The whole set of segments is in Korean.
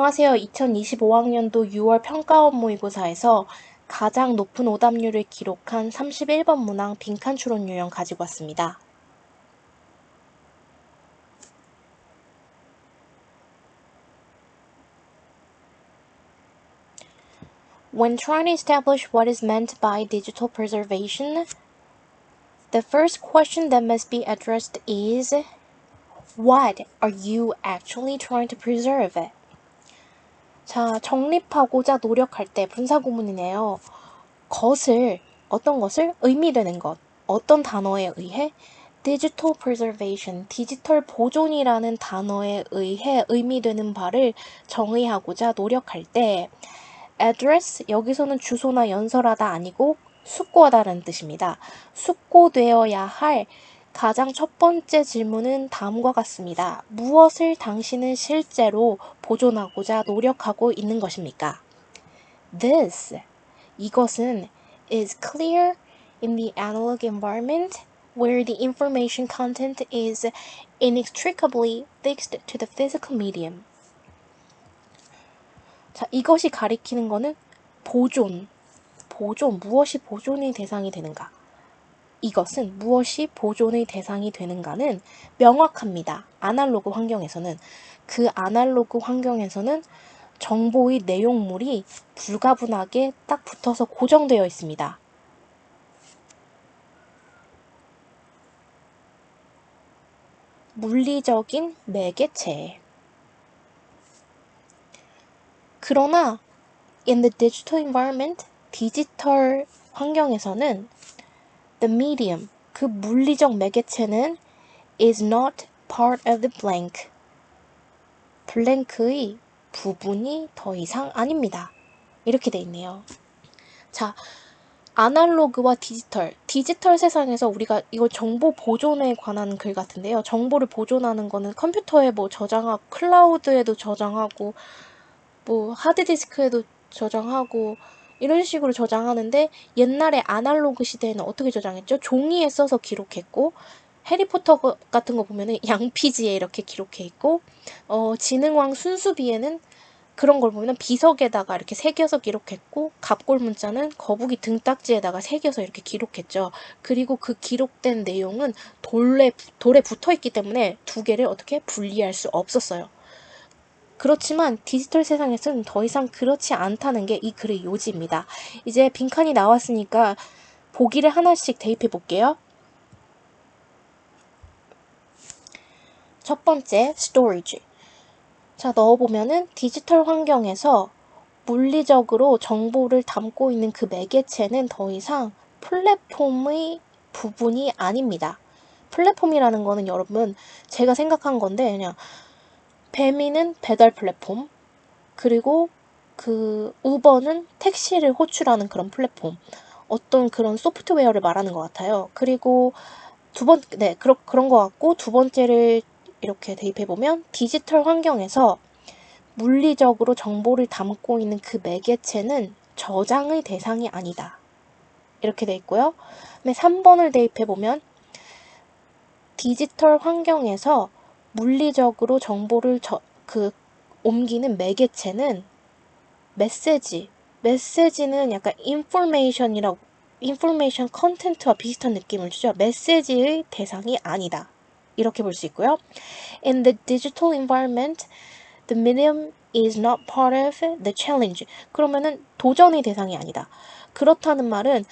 안녕하세요. 2025학년도 6월 평가원 모의고사에서 가장 높은 오답률을 기록한 31번 문항 빈칸 추론 유형 가지고 왔습니다. When trying to establish what is meant by digital preservation, the first question that must be addressed is, what are you actually trying to preserve? 자, 정립하고자 노력할 때 분사구문이네요. 어떤 것을 의미되는 것, 어떤 단어에 의해 digital preservation, 디지털 보존이라는 단어에 의해 의미되는 바를 정의하고자 노력할 때 address, 여기서는 주소나 연설하다 아니고 숙고하다라는 뜻입니다. 숙고되어야 할 가장 첫 번째 질문은 다음과 같습니다. 무엇을 당신은 실제로 보존하고자 노력하고 있는 것입니까? This, 이것은 is clear in the analog environment where the information content is inextricably fixed to the physical medium. 자, 이것이 가리키는 거는 보존, 무엇이 보존의 대상이 되는가? 이것은 무엇이 보존의 대상이 되는가는 명확합니다. 아날로그 환경에서는. 그 아날로그 환경에서는 정보의 내용물이 불가분하게 딱 붙어서 고정되어 있습니다. 물리적인 매개체. 그러나 in the digital environment, 디지털 환경에서는 the medium, 그 물리적 매개체는 is not part of the blank. 블랭크의 부분이 더 이상 아닙니다. 이렇게 돼 있네요. 자, 아날로그와 디지털 세상에서 우리가 이거 정보 보존에 관한 글 같은데요. 정보를 보존하는 거는 컴퓨터에 뭐 저장하고 클라우드에도 저장하고 뭐 하드디스크에도 저장하고 이런 식으로 저장하는데 옛날에 아날로그 시대에는 어떻게 저장했죠? 종이에 써서 기록했고 해리포터 같은 거 보면은 양피지에 이렇게 기록해 있고 지능왕 순수비에는 그런 걸 보면 비석에다가 이렇게 새겨서 기록했고 갑골 문자는 거북이 등딱지에다가 새겨서 이렇게 기록했죠. 그리고 그 기록된 내용은 돌에 붙어 있기 때문에 두 개를 어떻게 분리할 수 없었어요. 그렇지만 디지털 세상에서는 더 이상 그렇지 않다는 게 이 글의 요지입니다. 이제 빈칸이 나왔으니까 보기를 하나씩 대입해 볼게요. 첫 번째, storage. 자, 넣어보면은 디지털 환경에서 물리적으로 정보를 담고 있는 그 매개체는 더 이상 플랫폼의 부분이 아닙니다. 플랫폼이라는 거는 여러분 제가 생각한 건데 그냥 배미는 배달 플랫폼, 그리고 그 우버는 택시를 호출하는 그런 플랫폼, 어떤 그런 소프트웨어를 말하는 것 같아요. 그리고 그런 것 같고 두 번째를 이렇게 대입해보면 디지털 환경에서 물리적으로 정보를 담고 있는 그 매개체는 저장의 대상이 아니다. 이렇게 돼 있고요. 3번을 대입해보면 디지털 환경에서 물리적으로 정보를 옮기는 매개체는 메시지는 약간 인포메이션 컨텐츠와 비슷한 느낌을 주죠. 메시지의 대상이 아니다. 이렇게 볼 수 있고요. In the digital environment, the medium is not part of the challenge. 그러면은 도전의 대상이 아니다. 그렇다는 말은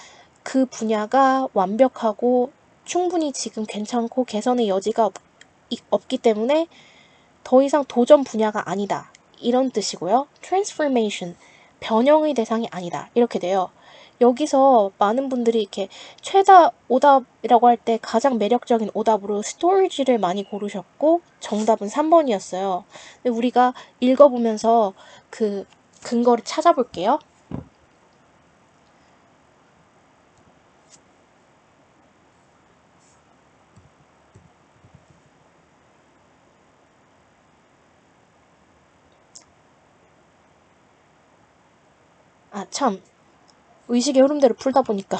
그 분야가 완벽하고 충분히 지금 괜찮고 개선의 여지가 없기 때문에 더 이상 도전 분야가 아니다. 이런 뜻이고요. transformation, 변형의 대상이 아니다. 이렇게 돼요. 여기서 많은 분들이 이렇게 최다 오답이라고 할 때 가장 매력적인 오답으로 스토리지를 많이 고르셨고 정답은 3번이었어요. 근데 우리가 읽어보면서 그 근거를 찾아볼게요. 아, 참. 의식의 흐름대로 풀다 보니까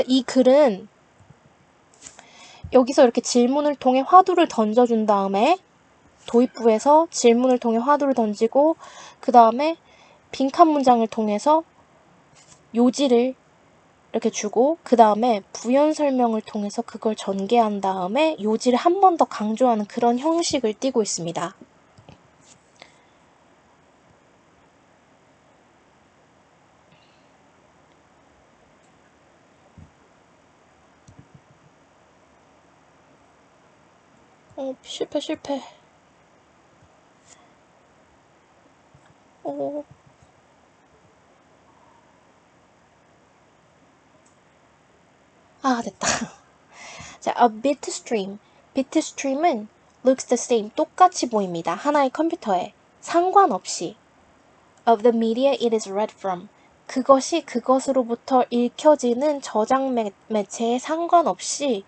이 글은 여기서 이렇게 질문을 통해 화두를 던져준 다음에 도입부에서 질문을 통해 화두를 던지고 그 다음에 빈칸 문장을 통해서 요지를 이렇게 주고 그 다음에 부연 설명을 통해서 그걸 전개한 다음에 요지를 한 번 더 강조하는 그런 형식을 띠고 있습니다. 실패. 됐다. 자, a bitstream. bitstream은 looks the same. 똑같이 보입니다. 하나의 컴퓨터에. 상관없이. of the media it is read from. 그것이 그것으로부터 읽혀지는 저장 매체에 상관없이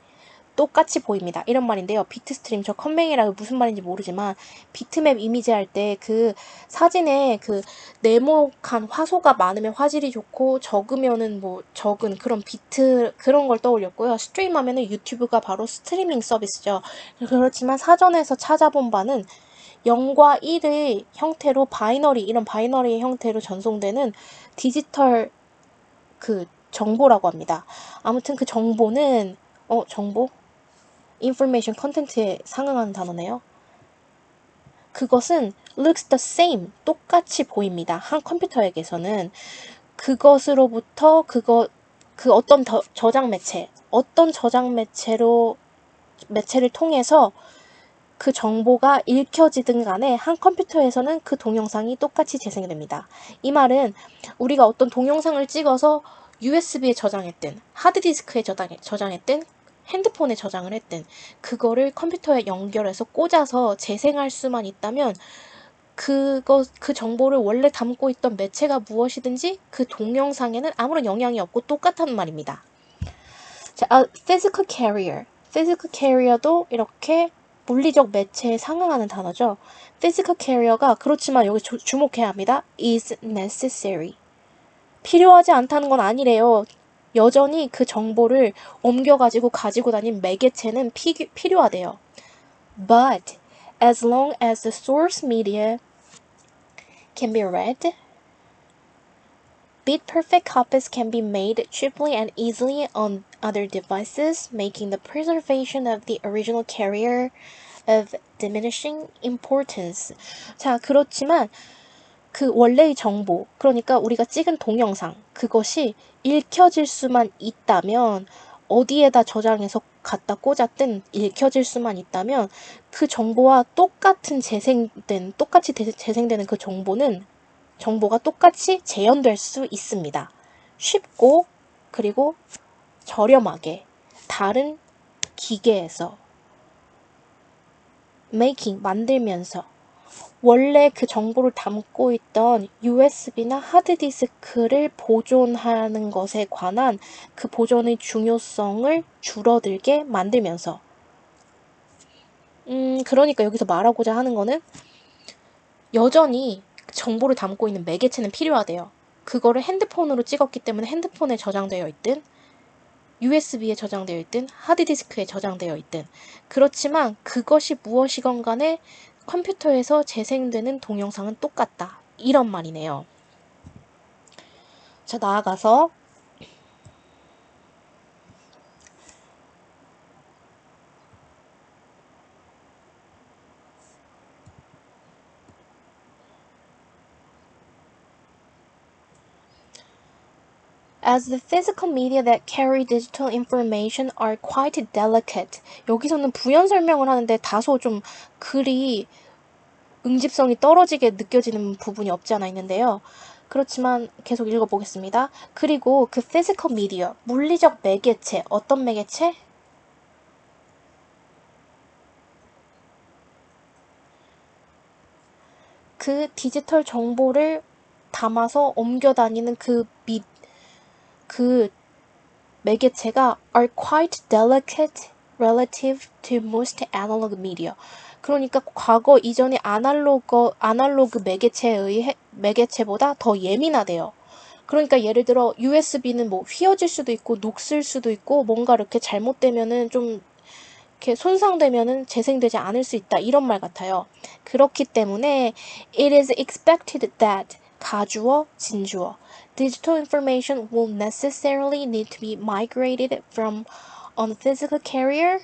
똑같이 보입니다. 이런 말인데요. 비트스트림, 저 컴맹이라 무슨 말인지 모르지만 비트맵 이미지 할 때 그 사진에 그 네모칸 화소가 많으면 화질이 좋고 적으면은 뭐 적은 그런 비트 그런 걸 떠올렸고요. 스트림 하면은 유튜브가 바로 스트리밍 서비스죠. 그렇지만 사전에서 찾아본 바는 0과 1의 형태로 이런 바이너리 형태로 전송되는 디지털 그 정보라고 합니다. 아무튼 그 정보는 정보? information 컨텐츠에 상응하는 단어네요. 그것은 looks the same, 똑같이 보입니다. 한 컴퓨터에게서는 그것으로부터 그 어떤 저장 매체, 어떤 저장 매체를 통해서 그 정보가 읽혀지든 간에 한 컴퓨터에서는 그 동영상이 똑같이 재생됩니다. 이 말은 우리가 어떤 동영상을 찍어서 USB에 저장했든 하드디스크에 저장했든 핸드폰에 저장을 했든 그거를 컴퓨터에 연결해서 꽂아서 재생할 수만 있다면 그 정보를 원래 담고 있던 매체가 무엇이든지 그 동영상에는 아무런 영향이 없고 똑같다는 말입니다. 자, physical carrier. physical carrier도 이렇게 물리적 매체에 상응하는 단어죠. physical carrier가 그렇지만 여기 주목해야 합니다. is necessary. 필요하지 않다는 건 아니래요. 여전히 그 정보를 옮겨가지고 가지고 다닌 매개체는 필요하대요. But as long as the source media can be read, bit-perfect copies can be made cheaply and easily on other devices, making the preservation of the original carrier of diminishing importance. 자, 그렇지만 그 원래의 정보, 그러니까 우리가 찍은 동영상, 그것이 읽혀질 수만 있다면 어디에다 저장해서 갖다 꽂았든 읽혀질 수만 있다면 그 정보와 똑같이 재생되는 그 정보가 똑같이 재현될 수 있습니다. 쉽고 그리고 저렴하게 다른 기계에서 만들면서 원래 그 정보를 담고 있던 USB나 하드디스크를 보존하는 것에 관한 그 보존의 중요성을 줄어들게 만들면서 그러니까 여기서 말하고자 하는 거는 여전히 정보를 담고 있는 매개체는 필요하대요. 그거를 핸드폰으로 찍었기 때문에 핸드폰에 저장되어 있든 USB에 저장되어 있든 하드디스크에 저장되어 있든 그렇지만 그것이 무엇이건 간에 컴퓨터에서 재생되는 동영상은 똑같다. 이런 말이네요. 자, 나아가서 As the physical media that carry digital information are quite delicate. 여기서는 부연 설명을 하는데 다소 좀 글이 응집성이 떨어지게 느껴지는 부분이 없지 않아 있는데요. 그렇지만 계속 읽어보겠습니다. 그리고 그 physical media, 물리적 매개체, 어떤 매개체? 그 디지털 정보를 담아서 옮겨 다니는 그 매개체가 are quite delicate relative to most analog media. 그러니까 과거 이전의 아날로그 매개체보다 더 예민하대요. 그러니까 예를 들어 USB는 뭐 휘어질 수도 있고 녹슬 수도 있고 뭔가 이렇게 잘못되면은 좀 이렇게 손상되면은 재생되지 않을 수 있다. 이런 말 같아요. 그렇기 때문에 it is expected that 가주어, 진주어 digital information will necessarily need to be migrated from one physical carrier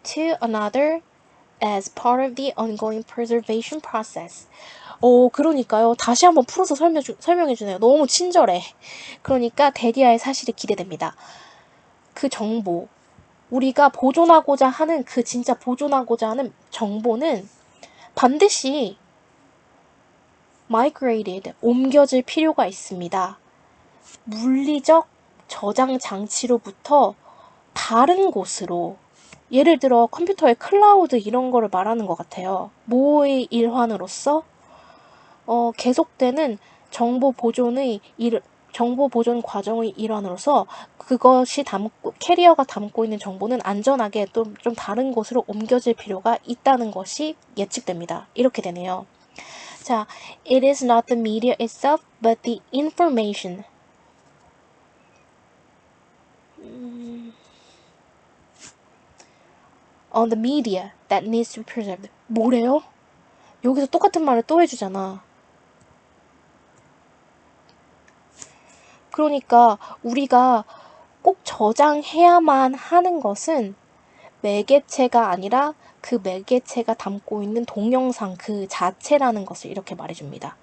to another as part of the ongoing preservation process. 그러니까요. 다시 한번 풀어서 설명해 주네요. 너무 친절해. 그러니까 데디아의 사실이 기대됩니다. 그 정보, 우리가 보존하고자 하는 그 진짜 보존하고자 하는 정보는 반드시 migrated, 옮겨질 필요가 있습니다. 물리적 저장 장치로부터 다른 곳으로, 예를 들어 컴퓨터의 클라우드 이런 거를 말하는 것 같아요. 뭐의 일환으로서 계속되는 정보 보존 과정의 일환으로서 그것이 캐리어가 담고 있는 정보는 안전하게 좀 다른 곳으로 옮겨질 필요가 있다는 것이 예측됩니다. 이렇게 되네요. 자, it is not the media itself, but the information. On the media that needs to be preserved. 뭐래요? 여기서 똑같은 말을 또 해주잖아. 그러니까 우리가 꼭 저장해야만 하는 것은 매개체가 아니라 그 매개체가 담고 있는 동영상 그 자체라는 것을 이렇게 말해줍니다.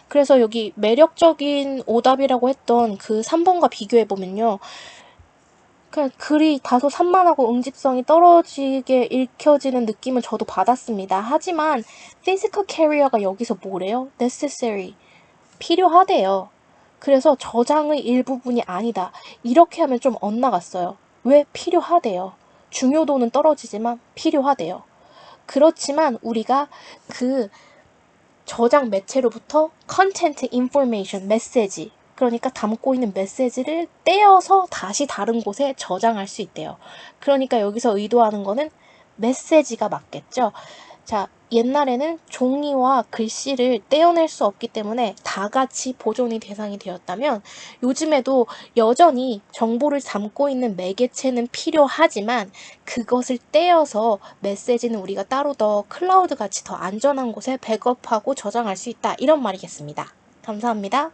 그래서 여기 매력적인 오답이라고 했던 그 3번과 비교해보면요. 그냥 글이 다소 산만하고 응집성이 떨어지게 읽혀지는 느낌은 저도 받았습니다. 하지만 physical carrier가 여기서 뭐래요? necessary. 필요하대요. 그래서 저장의 일부분이 아니다. 이렇게 하면 좀 엇나갔어요. 왜? 필요하대요. 중요도는 떨어지지만 필요하대요. 그렇지만 우리가 그 저장 매체로부터 content information, 메시지, 그러니까 담고 있는 메시지를 떼어서 다시 다른 곳에 저장할 수 있대요. 그러니까 여기서 의도하는 거는 메시지가 맞겠죠. 자, 옛날에는 종이와 글씨를 떼어낼 수 없기 때문에 다 같이 보존이 대상이 되었다면 요즘에도 여전히 정보를 담고 있는 매개체는 필요하지만 그것을 떼어서 메시지는 우리가 따로 더 클라우드 같이 더 안전한 곳에 백업하고 저장할 수 있다. 이런 말이겠습니다. 감사합니다.